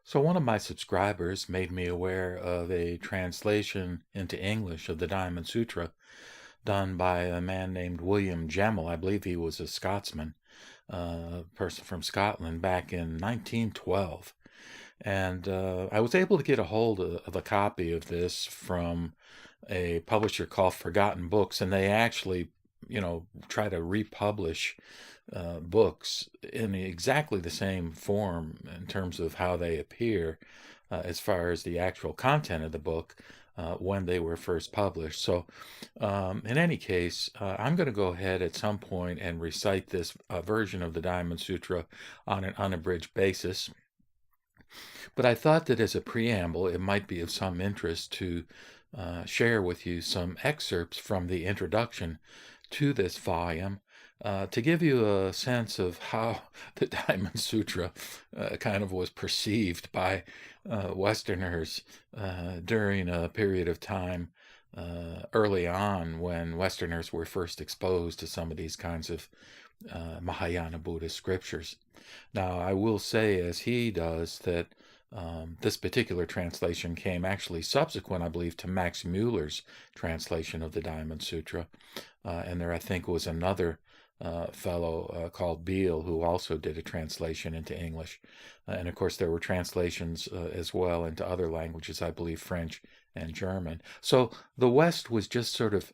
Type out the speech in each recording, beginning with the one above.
So one of my subscribers made me aware of a translation into English of the Diamond Sutra done by a man named William Gemmell. I believe he was a Scotsman, person from Scotland back in 1912. And I was able to get a hold of a copy of this from a publisher called Forgotten Books, and they actually, try to republish books in exactly the same form in terms of how they appear, as far as the actual content of the book when they were first published. So, in any case, I'm going to go ahead at some point and recite this version of the Diamond Sutra on an unabridged basis. But I thought that as a preamble, it might be of some interest to share with you some excerpts from the introduction to this volume to give you a sense of how the Diamond Sutra kind of was perceived by Westerners during a period of time early on when Westerners were first exposed to some of these kinds of Mahayana Buddhist scriptures. Now, I will say, as he does, that this particular translation came actually subsequent, I believe, to Max Muller's translation of the Diamond Sutra. And there, I think, was another fellow called Beale who also did a translation into English. And of course, there were translations as well into other languages, I believe French and German. So the West was just sort of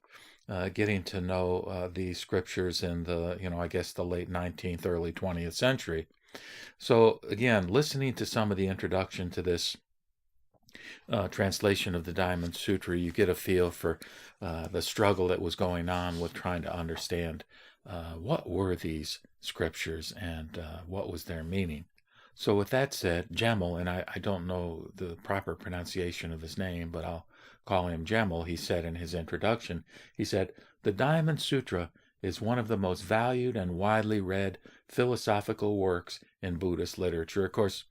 getting to know these scriptures in the, I guess the late 19th, early 20th century. So again, listening to some of the introduction to this translation of the Diamond Sutra, you get a feel for the struggle that was going on with trying to understand what were these scriptures and what was their meaning. So with that said, Gemmell, and I don't know the proper pronunciation of his name, but I'll call him Gemmell, he said in his introduction, he said, "The Diamond Sutra is one of the most valued and widely read philosophical works in Buddhist literature." Of course,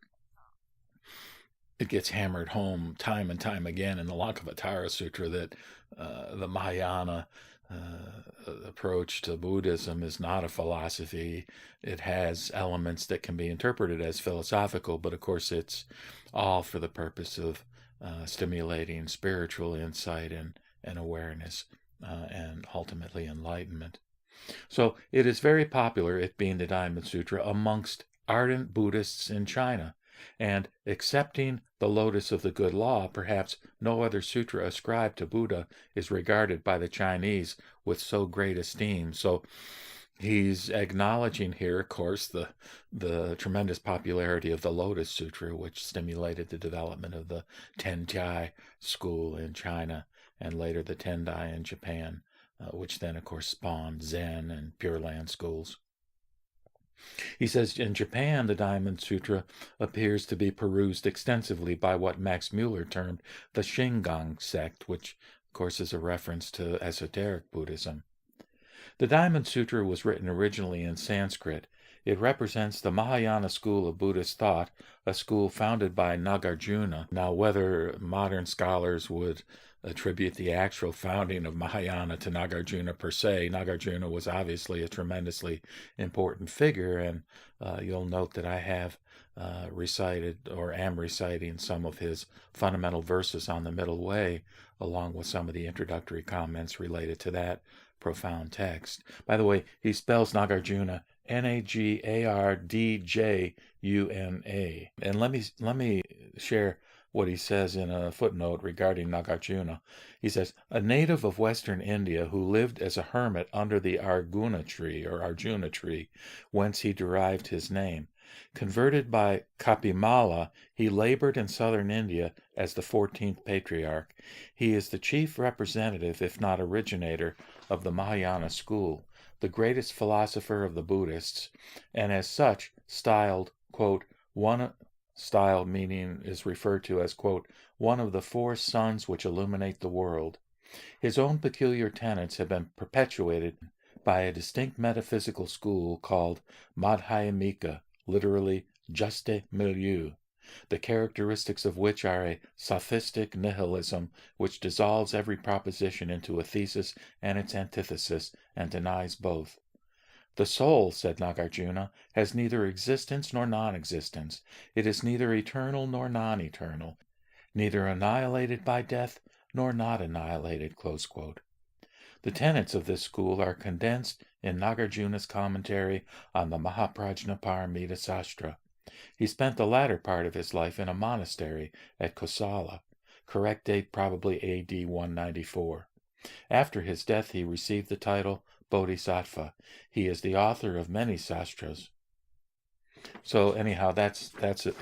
it gets hammered home time and time again in the Lankavatara Sutra that the Mahayana approach to Buddhism is not a philosophy. It has elements that can be interpreted as philosophical, but of course it's all for the purpose of stimulating spiritual insight and awareness and ultimately enlightenment. So it is very popular, it being the Diamond Sutra, amongst ardent Buddhists in China. And accepting the lotus of the good law, perhaps no other sutra ascribed to Buddha is regarded by the Chinese with so great esteem. So he's acknowledging here, of course, the tremendous popularity of the Lotus Sutra, which stimulated the development of the Tentai school in China and later the Tendai in Japan, which then, of course, spawned Zen and Pure Land schools. He says in Japan, the Diamond Sutra appears to be perused extensively by what Max Muller termed the Shingon sect, which, of course, is a reference to esoteric Buddhism. The Diamond Sutra was written originally in Sanskrit. It represents the Mahayana school of Buddhist thought, a school founded by Nagarjuna. Now, whether modern scholars would attribute the actual founding of Mahayana to Nagarjuna per se, Nagarjuna was obviously a tremendously important figure, and you'll note that I have recited or am reciting some of his fundamental verses on the middle way, along with some of the introductory comments related to that profound text. By the way, he spells Nagarjuna Nagardjuna. And let me share what he says in a footnote regarding Nagarjuna. He says, "A native of western India who lived as a hermit under the Arjuna tree, whence he derived his name. Converted by Kapimala, he labored in southern India as the 14th patriarch. He is the chief representative, if not originator, of the Mahayana school, the greatest philosopher of the Buddhists, and as such styled, quote, style meaning is referred to as, quote, one of the four suns which illuminate the world. His own peculiar tenets have been perpetuated by a distinct metaphysical school called Madhyamika, literally juste milieu, the characteristics of which are a sophistic nihilism which dissolves every proposition into a thesis and its antithesis and denies both. The soul, said Nagarjuna, has neither existence nor non-existence. It is neither eternal nor non-eternal, neither annihilated by death nor not annihilated. Close quote. The tenets of this school are condensed in Nagarjuna's commentary on the Mahaprajnaparamita Sastra. He spent the latter part of his life in a monastery at Kosala. Correct date probably AD 194. After his death, he received the title Bodhisattva. He is the author of many sastras. So anyhow, that's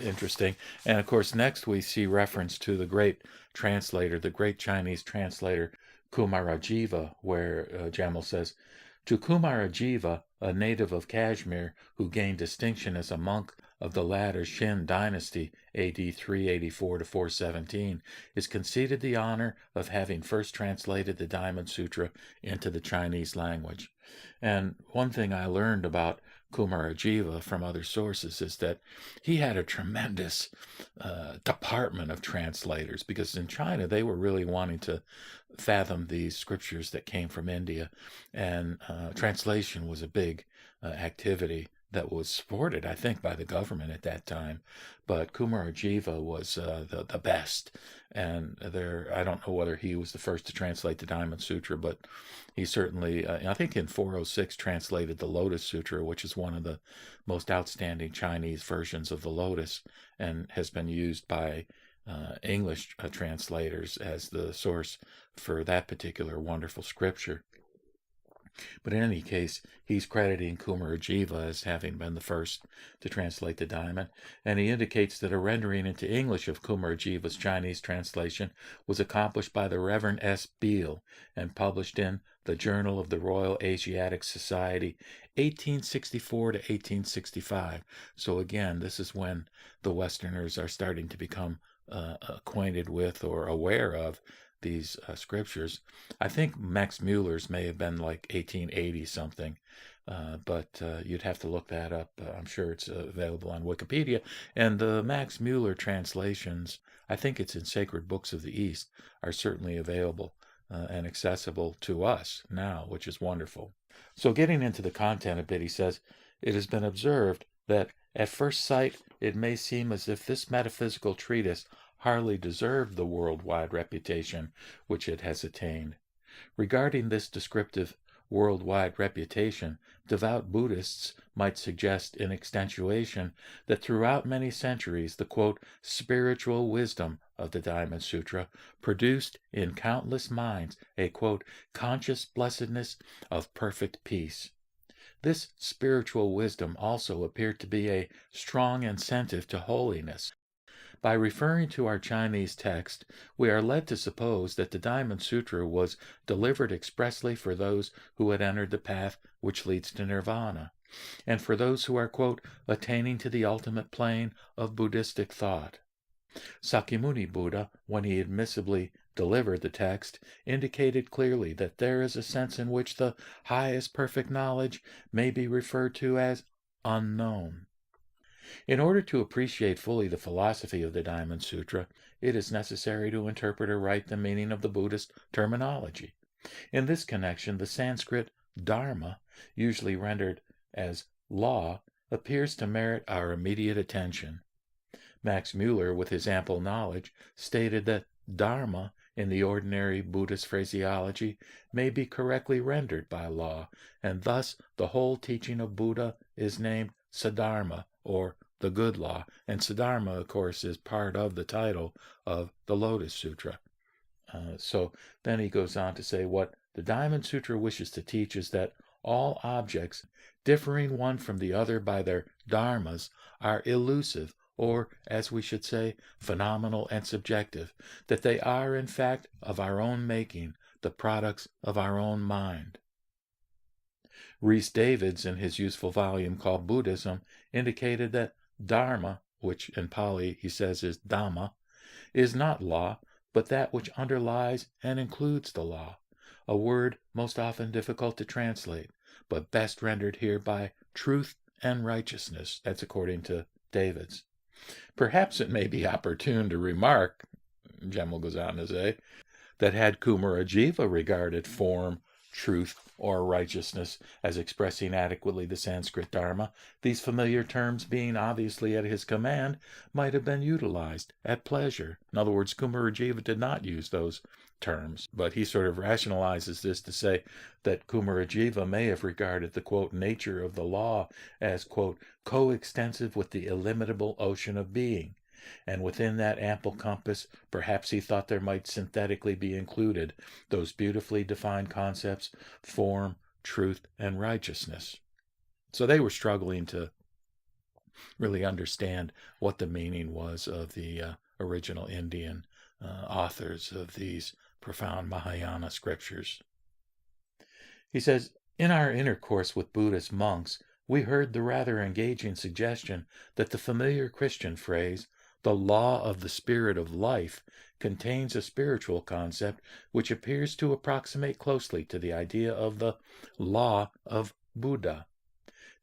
interesting. And of course, next we see reference to the great translator, the great Chinese translator Kumarajiva, where Gemmell says, to Kumarajiva, a native of Kashmir who gained distinction as a monk of the latter Shin dynasty, AD 384 to 417, is conceded the honor of having first translated the Diamond Sutra into the Chinese language. And one thing I learned about Kumarajiva from other sources is that he had a tremendous department of translators, because in China they were really wanting to fathom these scriptures that came from India, and translation was a big activity that was supported, I think, by the government at that time. But Kumarajiva was the best, and I don't know whether he was the first to translate the Diamond Sutra, but he certainly, I think in 406, translated the Lotus Sutra, which is one of the most outstanding Chinese versions of the Lotus, and has been used by English translators as the source for that particular wonderful scripture. But in any case, he's crediting Kumarajiva as having been the first to translate the Diamond, and he indicates that a rendering into English of Kumarajiva's Chinese translation was accomplished by the Reverend S. Beale and published in the Journal of the Royal Asiatic Society, 1864 to 1865. So again, this is when the Westerners are starting to become acquainted with or aware of these scriptures. I think Max Muller's may have been like 1880 something, but you'd have to look that up. I'm sure it's available on Wikipedia. And the Max Muller translations, I think it's in Sacred Books of the East, are certainly available and accessible to us now, which is wonderful. So getting into the content a bit, he says, it has been observed that at first sight it may seem as if this metaphysical treatise hardly deserved the worldwide reputation which it has attained. Regarding this descriptive worldwide reputation, devout Buddhists might suggest in extenuation that throughout many centuries the, quote, spiritual wisdom of the Diamond Sutra produced in countless minds a, quote, conscious blessedness of perfect peace. This spiritual wisdom also appeared to be a strong incentive to holiness. By referring to our Chinese text, we are led to suppose that the Diamond Sutra was delivered expressly for those who had entered the path which leads to nirvana, and for those who are, quote, attaining to the ultimate plane of Buddhistic thought. Sakyamuni Buddha, when he admissibly delivered the text, indicated clearly that there is a sense in which the highest perfect knowledge may be referred to as unknown. In order to appreciate fully the philosophy of the Diamond Sutra, it is necessary to interpret aright the meaning of the Buddhist terminology. In this connection, the Sanskrit dharma, usually rendered as law, appears to merit our immediate attention. Max Muller, with his ample knowledge, stated that dharma, in the ordinary Buddhist phraseology, may be correctly rendered by law, and thus the whole teaching of Buddha is named Saddharma, or the good law, and Saddharma, of course, is part of the title of the Lotus Sutra. So then he goes on to say what the Diamond Sutra wishes to teach is that all objects, differing one from the other by their dharmas, are elusive, or, as we should say, phenomenal and subjective, that they are, in fact, of our own making, the products of our own mind. Rhys Davids, in his useful volume called Buddhism, indicated that dharma, which in Pali he says is dhamma, is not law, but that which underlies and includes the law, a word most often difficult to translate, but best rendered here by truth and righteousness. That's according to Davids. Perhaps it may be opportune to remark, Gemmell goes on to say, that had Kumarajiva regarded form, truth, or righteousness as expressing adequately the Sanskrit Dharma, these familiar terms being obviously at his command, might have been utilized at pleasure. In other words, Kumarajiva did not use those terms, but he sort of rationalizes this to say that Kumarajiva may have regarded the, quote, nature of the law as, quote, coextensive with the illimitable ocean of being, and within that ample compass, perhaps he thought there might synthetically be included those beautifully defined concepts, form, truth, and righteousness. So they were struggling to really understand what the meaning was of the original Indian authors of these profound Mahayana scriptures. He says, in our intercourse with Buddhist monks, we heard the rather engaging suggestion that the familiar Christian phrase, the law of the spirit of life, contains a spiritual concept which appears to approximate closely to the idea of the law of Buddha.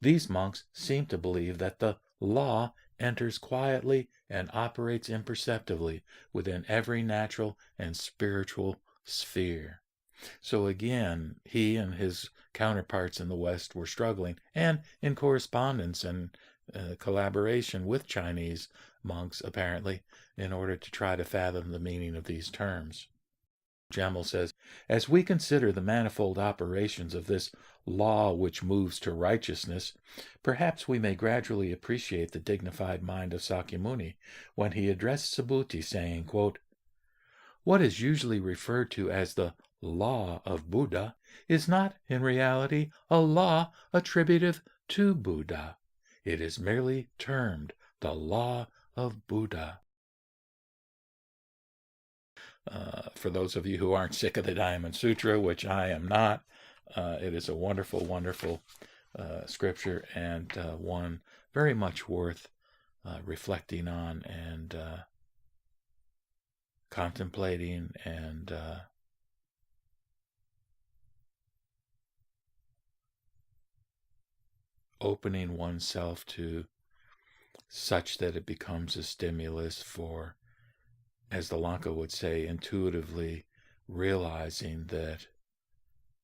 These monks seem to believe that the law enters quietly and operates imperceptibly within every natural and spiritual sphere. So again, he and his counterparts in the West were struggling, and in correspondence and collaboration with Chinese monks, apparently, in order to try to fathom the meaning of these terms. Gemmell says, as we consider the manifold operations of this law which moves to righteousness, perhaps we may gradually appreciate the dignified mind of Sakyamuni when he addressed Subhuti, saying, quote, what is usually referred to as the law of Buddha is not in reality a law attributive to Buddha. It is merely termed the law of Buddha. For those of you who aren't sick of the Diamond Sutra, which I am not, it is a wonderful, wonderful scripture, and one very much worth reflecting on and contemplating and opening oneself to, such that it becomes a stimulus for, as the Lanka would say, intuitively realizing that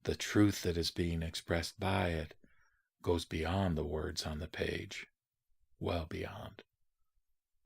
the truth that is being expressed by it goes beyond the words on the page, well beyond.